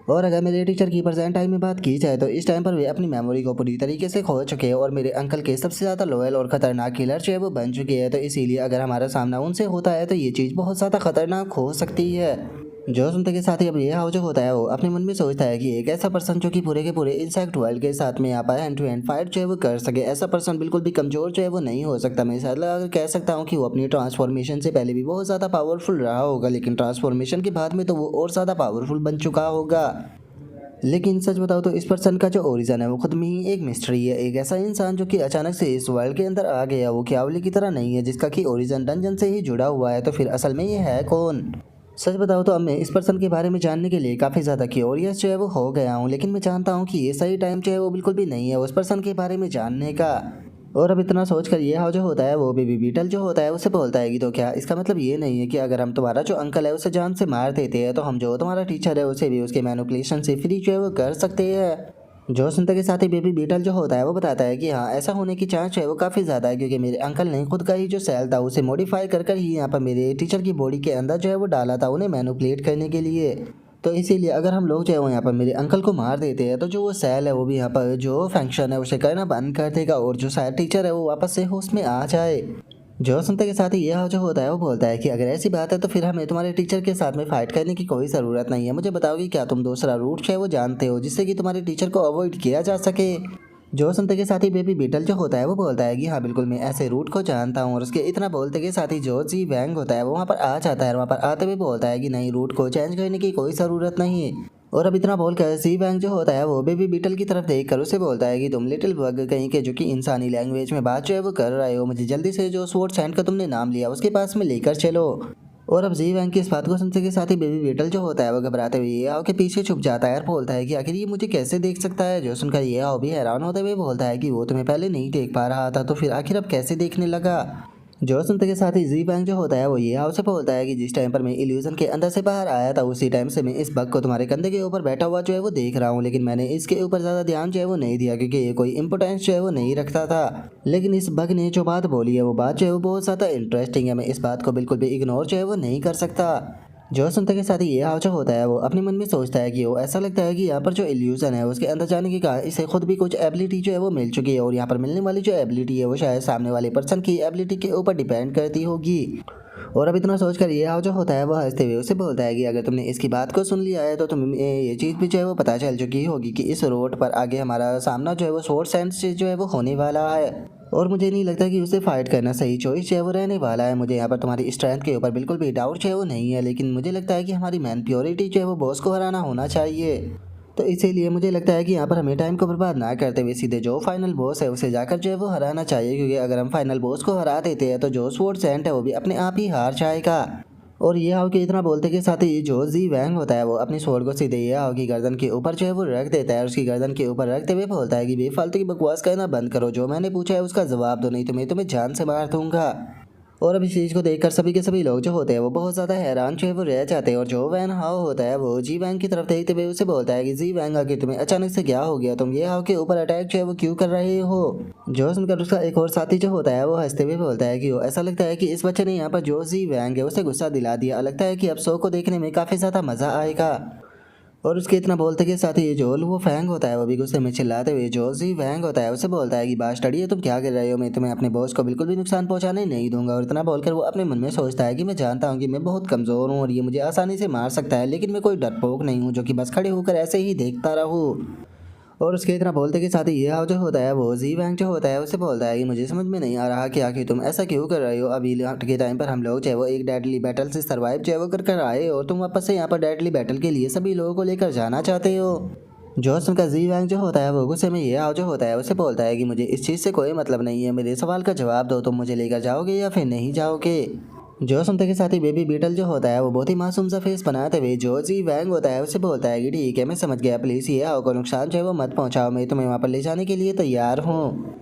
और अगर मेरे टीचर की प्रेजेंट टाइम में बात की जाए तो इस टाइम पर वे अपनी मेमोरी को पूरी तरीके से खो चुके हैं और मेरे अंकल के सबसे ज़्यादा लॉयल और ख़तरनाक किलर जो है वो बन चुके हैं। तो इसीलिए अगर हमारा सामना उनसे होता है तो ये चीज़ बहुत ज़्यादा खतरनाक हो सकती है। जो सुनते के साथ ही अब ये हाउ जो होता है वो अपने मन में सोचता है कि एक ऐसा पर्सन जो कि पूरे के पूरे इंसेक्ट वर्ल्ड के साथ में यहाँ पर हैंड टू हैंड फाइट जो है वो कर सके, ऐसा पर्सन बिल्कुल भी कमज़ोर जो है वो नहीं हो सकता। मैं शायद अगर कह सकता हूँ कि वो अपनी ट्रांसफॉर्मेशन से पहले भी बहुत ज़्यादा पावरफुल रहा होगा, लेकिन ट्रांसफॉर्मेशन के बाद में तो वो और ज़्यादा पावरफुल बन चुका होगा। लेकिन सच बताओ तो इस पर्सन का जो ओरिजिन है वो खुद में ही एक मिस्ट्री है। एक ऐसा इंसान जो कि अचानक से इस वर्ल्ड के अंदर आ गया, वो क्यावली की तरह नहीं है जिसका कि ओरिजिन डंजन से ही जुड़ा हुआ है। तो फिर असल में ये है कौन? सच बताओ तो अब मैं इस पर्सन के बारे में जानने के लिए काफ़ी ज़्यादा क्यूरियस जो है वो हो गया हूँ, लेकिन मैं जानता हूँ कि ये सही टाइम जो है वो बिल्कुल भी नहीं है उस पर्सन के बारे में जानने का। और अब इतना सोच कर ये हाउ जो होता है वो बेबी बीटल जो होता है उसे बोलता है कि तो क्या इसका मतलब ये नहीं है कि अगर हम तुम्हारा जो अंकल है उसे जान से मार देते हैं तो हम जो तुम्हारा टीचर है उसे भी उसके मैनिपुलेशन से फ्री जो है वो कर सकते हैं। जो सुनते के साथ ही बेबी बीटल जो होता है वो बताता है कि हाँ ऐसा होने की चांस है वो काफ़ी ज़्यादा है क्योंकि मेरे अंकल ने खुद का ही जो सेल था उसे मॉडिफाई कर कर ही यहाँ पर मेरे टीचर की बॉडी के अंदर जो है वो डाला था उन्हें मैनिपुलेट करने के लिए। तो इसीलिए अगर हम लोग जो है वो यहाँ पर मेरे अंकल को मार देते हैं तो जो वो सेल है वो भी यहाँ पर जो फंक्शन है उसे करना बंद कर देगा और जो शायद टीचर है वो वापस से होश में आ जाए। जो सुनते के साथ ही यह जो होता है वो बोलता है कि अगर ऐसी बात है तो फिर हमें तुम्हारे टीचर के साथ में फाइट करने की कोई ज़रूरत नहीं है। मुझे बताओ कि क्या तुम दूसरा रूट है वो जानते हो जिससे कि तुम्हारे टीचर को अवॉइड किया जा सके? जो सुनते के साथ ही बेबी बीटल जो होता है वो बोलता है कि हाँ बिल्कुल मैं ऐसे रूट को जानता हूँ। और उसके इतना बोलते के साथ ही जो जी वैंग होता है वो वहाँ पर आ जाता है और वहाँ पर आते हुए बोलता है कि नहीं रूट को चेंज करने की कोई ज़रूरत नहीं है। और अब इतना बोलकर सी वैंग जो होता है वो बेबी बीटल की तरफ देख कर उसे बोलता है कि तुम लिटिल बग कहीं के जो कि इंसानी लैंग्वेज में बात जो है वो कर रहे हो, मुझे जल्दी से जो स्वॉर्ड सैंड का तुमने नाम लिया उसके पास में लेकर चलो। और अब जी वैंग की इस बात को सुनते के साथ ही बेबी बीटल जो होता है वो घबराते हुए ये आओ के पीछे छुप जाता है और बोलता है कि आखिर ये मुझे कैसे देख सकता है। जो सुनकर ये आओ भी हैरान होते हुए बोलता है कि वो तुम्हें पहले नहीं देख पा रहा था तो फिर आखिर अब कैसे देखने लगा। जो सुनते के साथ ही जी वैंग जो होता है वो ये आओ से बोलता है कि जिस टाइम पर मैं इल्यूजन के अंदर से बाहर आया था उसी टाइम से मैं इस बग को तुम्हारे कंधे के ऊपर बैठा हुआ जो है वो देख रहा हूँ, लेकिन मैंने इसके ऊपर ज़्यादा ध्यान जो है वो नहीं दिया क्योंकि ये कोई इंपोर्टेंस जो है वो नहीं रखता था। लेकिन इस बग ने जो बात बोली है वो बात जो है वो बहुत ज़्यादा इंटरेस्टिंग है, मैं इस बात को बिल्कुल भी इग्नोर जो है वो नहीं कर सकता। जो सुनते के साथ ही ये हाव जो होता है वो अपने मन में सोचता है कि वो ऐसा लगता है कि यहाँ पर जो इल्यूजन है उसके अंदर जाने के कारण इसे खुद भी कुछ एबिलिटी जो है वो मिल चुकी है और यहाँ पर मिलने वाली जो एबिलिटी है वो शायद सामने वाले पर्सन की एबिलिटी के ऊपर डिपेंड करती होगी। और अब इतना सोचकर ये हाव जो होता है वो हंसते हुए उसे बोलता है कि अगर तुमने इसकी बात को सुन लिया है तो तुम्हें ये चीज़ भी जो है वो पता चल चुकी होगी कि इस रोड पर आगे हमारा सामना जो है वो स्वॉर्ड सैंड से जो है वो होने वाला है और मुझे नहीं लगता कि उसे फाइट करना सही चॉइस जो है वो रहने वाला है। मुझे यहाँ पर तुम्हारी स्ट्रेंथ के ऊपर बिल्कुल भी डाउट जो है वो नहीं है, लेकिन मुझे लगता है कि हमारी मैन प्योरिटी जो है वो बॉस को हराना होना चाहिए। तो इसीलिए मुझे लगता है कि यहाँ पर हमें टाइम को बर्बाद ना करते हुए सीधे जो फाइनल बॉस है उसे जाकर जो है वो हराना चाहिए, क्योंकि अगर हम फाइनल बॉस को हरा देते हैं तो जो स्वॉर्ड सैंड है वो भी अपने आप ही हार जाएगा। और ये हाउ के इतना बोलते के साथ ही जो जी वैंग होता है वो अपनी स्वord को सीधे ये हाउ की गर्दन के ऊपर जो है वो रख देता है और उसकी गर्दन के ऊपर रखते हुए बोलता है कि बेफालतू की बकवास करना बंद करो, जो मैंने पूछा है उसका जवाब दो, नहीं तो मैं तुम्हें जान से मार दूंगा। और अब इस चीज़ को देखकर सभी के सभी लोग जो होते हैं वो बहुत ज़्यादा हैरान जो है वो रह जाते हैं। और जो वैन हाउ होता है वो जी वैंग की तरफ देखते हुए उसे बोलता है कि जी वैंग आके तुम्हें अचानक से क्या हो गया, तुम ये हाउ के ऊपर अटैक जो है वो क्यों कर रहे हो। जो सुनकर उसका एक और साथी जो होता है वो हंसते हुए बोलता है कि वो ऐसा लगता है कि इस बच्चे ने यहाँ पर जो जी वैंग है उसे गुस्सा दिला दिया, लगता है कि अब शो को देखने में काफ़ी ज़्यादा मज़ा आएगा। और उसके इतना बोलते के साथ ही जो वो फैंग होता है वो भी गुस्से में चिल्लाते हुए जो जी वैंग होता है उसे बोलता है कि बास्टर्ड ये तुम क्या कर रहे हो, मैं तुम्हें अपने बॉस को बिल्कुल भी नुकसान पहुंचाने नहीं दूंगा। और इतना बोलकर वो अपने मन में सोचता है कि मैं जानता हूँ कि मैं बहुत कमज़ोर हूँ और ये मुझे आसानी से मार सकता है, लेकिन मैं कोई डरपोक नहीं हूँ जो कि बस खड़े होकर ऐसे ही देखता रहूँ। और उसके इतना बोलते के साथ ही ये हाव जो होता है वो जी वैंग जो होता है उसे बोलता है कि मुझे समझ में नहीं आ रहा कि आखिर तुम ऐसा क्यों कर रहे हो। अभी के टाइम पर हम लोग जो है वो एक डेडली बैटल से सर्वाइव जो है वो कर आए और तुम वापस से यहाँ पर डेडली बैटल के लिए सभी लोगों को लेकर जाना चाहते हो। जो उनका जी वैंग जो होता है वो गुस्से में ये हाव जो होता है उसे बोलता है कि मुझे इस चीज़ से कोई मतलब नहीं है, मेरे सवाल का जवाब दो, तुम मुझे लेकर जाओगे या फिर नहीं जाओगे। जो सुनते के साथ ही बेबी बीटल जो होता है वो बहुत ही मासूम सा फेस बनाते हुए जो जी वैंग होता है उसे बोलता है कि ठीक है मैं समझ गया, प्लीज़ ये आओ को नुकसान जो है वो मत पहुंचाओ, मैं तुम्हें वहाँ पर ले जाने के लिए तैयार हूँ।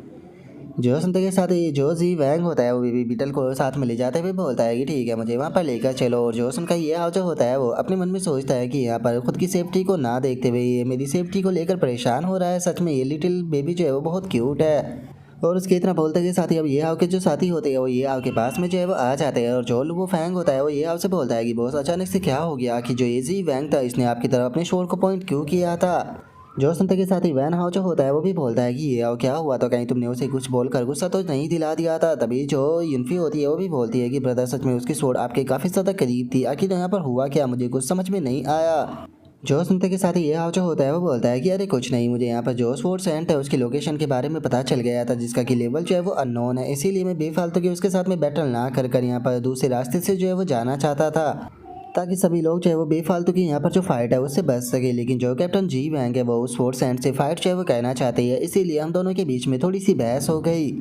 जो सुनते के साथ ही जो जी वैंग होता है वो बेबी बीटल को साथ में ले जाते हुए बोलता है कि ठीक है मुझे वहाँ पर लेकर चलो। और जो सुनकर ये आओ जो होता है वो अपने मन में सोचता है कि यहाँ पर खुद की सेफ्टी को ना देखते हुए ये मेरी सेफ्टी को लेकर परेशान हो रहा है, सच में ये लिटिल बेबी जो है वो बहुत क्यूट है। और उसके इतना बोलते के साथ ही अब ये हाव के जो साथी होते हैं वो ये हाव के पास में जो है वो आ जाते हैं। और जो वो फैंग होता है वो ये हाव से बोलता है कि बॉस अचानक से क्या हो गया कि जो ये जी वैंग था इसने आपकी तरफ अपने शोर को पॉइंट क्यों किया था। जो सुनते के साथ ही वैन हाउ जो होता है वो भी बोलता है कि ये हाव क्या हुआ, तो कहीं तुमने उसे कुछ बोलकर गुस्सा तो नहीं दिला दिया था। तभी जो यूनफी होती है वो भी बोलती है कि ब्रदर सच में उसकी सोड आपके काफ़ी ज़्यादा करीब थी, आखिर यहाँ पर हुआ क्या, मुझे कुछ समझ में नहीं आया। जो सुनते के साथ ही ये हाव जो होता है वो बोलता है कि अरे कुछ नहीं, मुझे यहाँ पर जो स्पोर्ट सेंट है उसकी लोकेशन के बारे में पता चल गया था जिसका कि लेवल जो है वो अननोन है, इसीलिए मैं बेफालतू की उसके साथ में बैटल ना कर कर यहाँ पर दूसरे रास्ते से जो है वो जाना चाहता था ताकि सभी लोग जो है वो बेफालतू की यहाँ पर जो फाइट है उससे बच सके। लेकिन जो कैप्टन जी वैंग है वो उस स्पोर्ट्स सेंट से फाइट जो है वो कहना चाहते हैं, इसीलिए हम दोनों के बीच में थोड़ी सी बहस हो गई।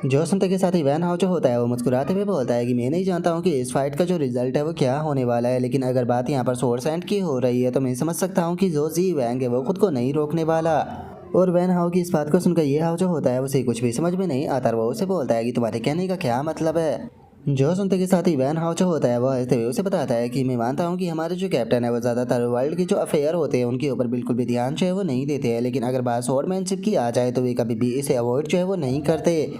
जो सुनते के साथ ही वैन हाउ जो होता है वो मुस्कुराते हुए बोलता है कि मैं नहीं जानता हूँ कि इस फाइट का जो रिजल्ट है वो क्या होने वाला है, लेकिन अगर बात यहाँ पर सोर्स एंड की हो रही है तो मैं समझ सकता हूँ कि जो जी वैंग है वो खुद को नहीं रोकने वाला। और वैन हाउ की इस बात को सुनकर ये हाउ जो होता है उसे कुछ भी समझ में नहीं आता, वो उसे बोलता है कि तुम्हारे कहने का क्या मतलब है। जो सुनते के साथ ही वैन हाउ जो होता है वो हंसते हुए उसे बताता है कि मैं मानता हूँ कि हमारे जो कैप्टन है वो ज़्यादातर वर्ल्ड के जो अफेयर होते हैं उनके ऊपर बिल्कुल भी ध्यान जो है वो नहीं देते हैं, लेकिन अगर बात स्वॉर्डमैनशिप की आ जाए तो वे कभी भी इसे अवॉइड जो है वो नहीं करते।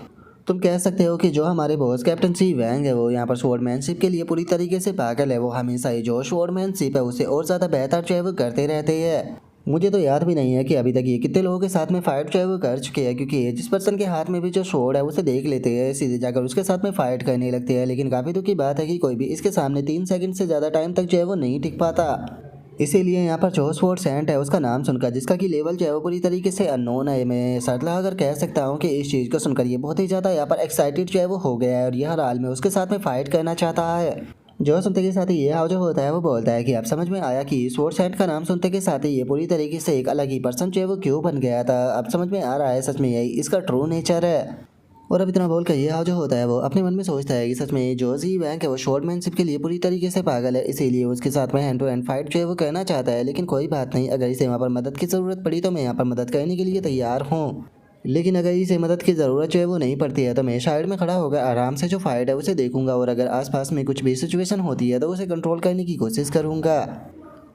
तुम कह सकते हो कि जो हमारे बॉस कैप्टन सी वैंग है वो यहाँ पर स्वॉर्डमैनशिप के लिए पूरी तरीके से पागल है, वो हमेशा ही जो स्वॉर्डमैनशिप है उसे और ज़्यादा बेहतर जो है वो करते रहते हैं। मुझे तो याद भी नहीं है कि अभी तक ये कितने लोगों के साथ में फाइट जो है वो कर चुके हैं, क्योंकि ये जिस पर्सन के हाथ में भी जो स्वॉर्ड है उसे देख लेते हैं सीधे जाकर उसके साथ में फाइट करने लगते हैं। लेकिन काफ़ी दुख की बात है कि कोई भी इसके सामने 3 सेकंड से ज़्यादा टाइम तक जो है वो नहीं टिक पाता। इसीलिए यहाँ पर जो स्वॉर्ड सेंट है उसका नाम सुनकर, जिसका कि लेवल जो है वो पूरी तरीके से अननोन है, मैं शर्त लगाकर कह सकता हूँ कि इस चीज़ को सुनकर ये बहुत ही ज़्यादा यहाँ पर एक्साइटेड जो है वो हो गया है और ये हर हाल में उसके साथ में फाइट करना चाहता है। जो सुनते के साथ ही ये हाव जो होता है वो बोलता है कि अब समझ में आया कि स्वॉर्ड सेंट का नाम सुनते के साथ ही ये पूरी तरीके से एक अलग ही पर्सन जो है वो क्यों बन गया था, अब समझ में आ रहा है सच में यही इसका ट्रू नेचर है। और अब इतना बोलकर ये हाव जो होता है वो अपने मन में सोचता है कि सच में जो जी वैंग है वो शॉर्टमैनशिप के लिए पूरी तरीके से पागल है, इसीलिए उसके साथ में हैंड टू हैंड फाइट जो है वो करना चाहता है। लेकिन कोई बात नहीं, अगर इसे वहाँ पर मदद की ज़रूरत पड़ी तो मैं यहाँ पर मदद करने के लिए तैयार हूँ, लेकिन अगर इसे मदद की ज़रूरत जो है वो नहीं पड़ती है तो मैं साइड में खड़ा होकर आराम से जो फाइट है उसे देखूंगा और अगर आसपास में कुछ भी सिचुएशन होती है तो उसे कंट्रोल करने की कोशिश करूंगा।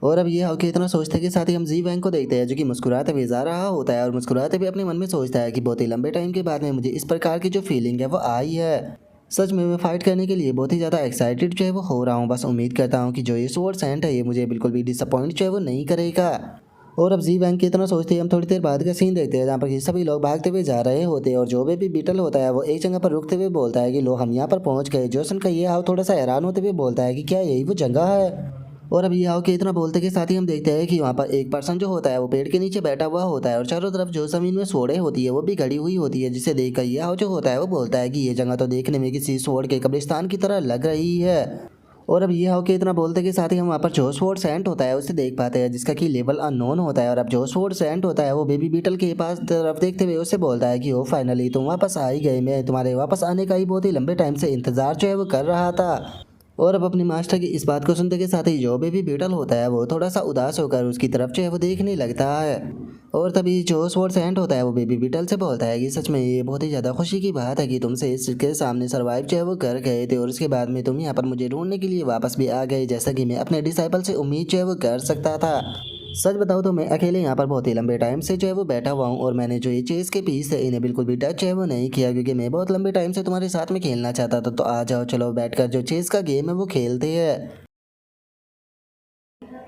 और अब ये होके इतना सोचते के साथ ही हम जी वैंग को देखते हैं जो कि मुस्कुराते हुए जा रहा होता है और मुस्कुराते हुए अपने मन में सोचता है कि बहुत ही लंबे टाइम के बाद में मुझे इस प्रकार की जो फीलिंग है वो आई है। सच में मैं फाइट करने के लिए बहुत ही ज़्यादा एक्साइटेड जो है वो हो रहा हूँ, बस उम्मीद करता हूँ कि जो ये स्वॉर्ड सेंट है ये मुझे बिल्कुल भी डिसअपॉइंट जो है वो नहीं करेगा। और अब जी वैंग की इतना सोचते ही हम थोड़ी देर बाद का सीन देखते हैं जहाँ पर ये सभी लोग भागते हुए जा रहे होते हैं और जो भी बीटल होता है वो एक जगह पर रुकते हुए बोलता है कि लो हम यहाँ पर पहुँच गए। जोसन का ये हाव थोड़ा सा हैरान होते हुए बोलता है कि क्या यही वो जगह है। और अब ये हाव के इतना बोलते के साथ ही हम देखते हैं कि वहाँ पर एक पर्सन जो होता है वो पेड़ के नीचे बैठा हुआ होता है और चारों तरफ जो जमीन में सोड़े होती है वो भी गड़ी हुई होती है, जिसे देखकर ये हाव जो होता है वो बोलता है कि ये जगह तो देखने में किसी सोड़ के कब्रिस्तान की तरह लग रही है। और अब ये हाव के इतना बोलते के साथ ही हम वहाँ पर जो स्वॉर्ड सेंट होता है उसे देख पाते हैं जिसका कि लेवल अननोन होता है। और अब जो स्वॉर्ड सेंट होता है वो बेबी बीटल के पास तरफ देखते हुए उससे बोलता है कि ओ फाइनली तुम वापस आ ही गए, मैं तुम्हारे वापस आने का ही बहुत ही लंबे टाइम से इंतजार जो है वो कर रहा था। और अब अपने मास्टर की इस बात को सुनते के साथ ही जो बेबी बीटल होता है वो थोड़ा सा उदास होकर उसकी तरफ जो है वो देखने लगता है। और तभी जो स्वॉर्ड सेंट होता है वो बेबी बीटल से बोलता है कि सच में ये बहुत ही ज़्यादा खुशी की बात है कि तुमसे इसके सामने सर्वाइव जो है वो कर गए थे और उसके बाद में तुम यहाँ पर मुझे ढूंढने के लिए वापस भी आ गए, जैसा कि मैं अपने डिसाइपल से उम्मीद जो है वो कर सकता था। सच बताओ तो मैं अकेले यहाँ पर बहुत ही लंबे टाइम से जो है वो बैठा हुआ हूँ और मैंने जो ये चेस के पीस है इन्हें बिल्कुल भी टच है वो नहीं किया, क्योंकि मैं बहुत लंबे टाइम से तुम्हारे साथ में खेलना चाहता था। तो आ जाओ चलो बैठकर जो चेस का गेम है वो खेलते हैं।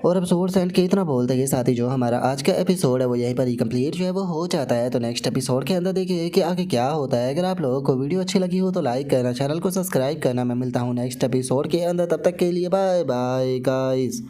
और अब सोर्स एंड के इतना बोलते के साथ ही जो हमारा आज का एपिसोड है वो यहीं पर ही कंप्लीट जो है वो हो जाता है। तो नेक्स्ट एपिसोड के अंदर देखिए कि आगे क्या होता है। अगर आप लोगों को वीडियो अच्छी लगी हो तो लाइक करना, चैनल को सब्सक्राइब करना। मैं मिलता हूँ नेक्स्ट एपिसोड के अंदर, तब तक के लिए बाय बाय गाइस।